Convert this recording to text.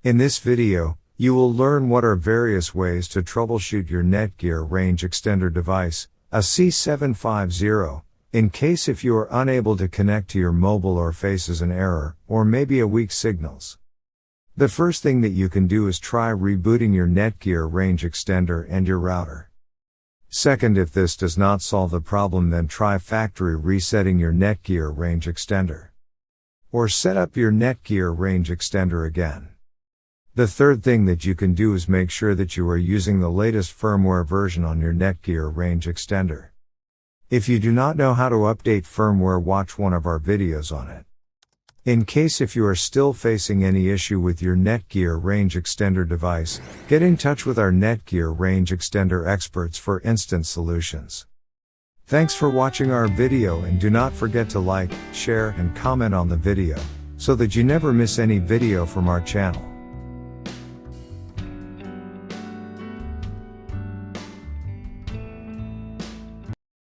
In this video, you will learn what are various ways to troubleshoot your Netgear range extender device, AC750, in case if you are unable to connect to your mobile or faces an error, or maybe a weak signals. The first thing that you can do is try rebooting your Netgear range extender and your router. Second, if this does not solve the problem, then try factory resetting your Netgear range extender. Or set up your Netgear range extender again. The third thing that you can do is make sure that you are using the latest firmware version on your Netgear range extender. If you do not know how to update firmware, watch one of our videos on it. In case if you are still facing any issue with your Netgear range extender device, get in touch with our Netgear range extender experts for instant solutions. Thanks for watching our video, and do not forget to like, share, and comment on the video, so that you never miss any video from our channel.